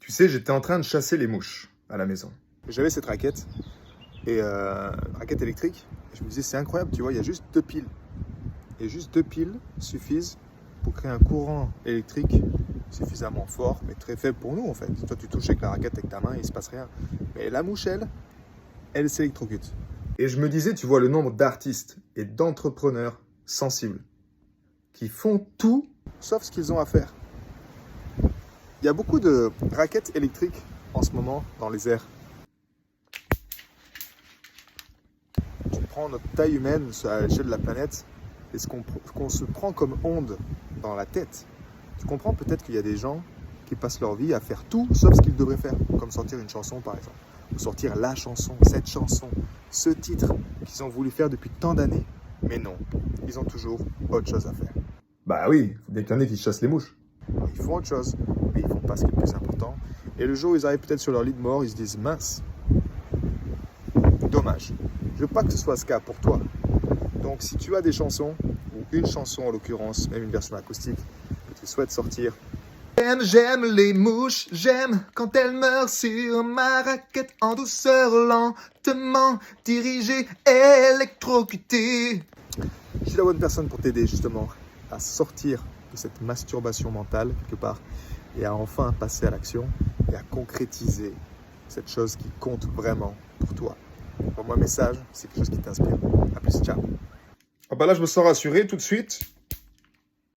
Tu sais, j'étais en train de chasser les mouches à la maison. J'avais cette raquette, raquette électrique. Et je me disais, c'est incroyable, tu vois, il y a juste 2 piles. Et juste 2 piles suffisent pour créer un courant électrique suffisamment fort, mais très faible pour nous en fait. Toi, tu touches avec la raquette avec ta main, il ne se passe rien. Mais la mouche, elle s'électrocute. Et je me disais, tu vois, le nombre d'artistes et d'entrepreneurs sensibles qui font tout sauf ce qu'ils ont à faire. Il y a beaucoup de raquettes électriques en ce moment dans les airs. Tu prends notre taille humaine à l'échelle de la planète et ce qu'on se prend comme onde dans la tête. Tu comprends peut-être qu'il y a des gens qui passent leur vie à faire tout sauf ce qu'ils devraient faire, comme sortir une chanson par exemple, ou sortir la chanson, cette chanson, ce titre qu'ils ont voulu faire depuis tant d'années. Mais non, ils ont toujours autre chose à faire. Bah oui, il faut bien qu'il y en ait qui chassent les mouches. Ils font autre chose, mais ils ne font pas ce qui est le plus important. Et le jour où ils arrivent peut-être sur leur lit de mort, ils se disent mince, dommage. Je veux pas que ce soit ce cas pour toi. Donc si tu as des chansons, ou une chanson en l'occurrence, même une version acoustique, que tu souhaites sortir. J'aime les mouches, j'aime quand elles meurent sur ma raquette en douceur, lentement dirigée, électrocutée. Je suis la bonne personne pour t'aider justement à sortir de cette masturbation mentale quelque part et à enfin passer à l'action et à concrétiser cette chose qui compte vraiment pour toi. Envoie-moi un message, c'est quelque chose qui t'inspire. À plus, ciao. Ah bah là, je me sens rassuré tout de suite.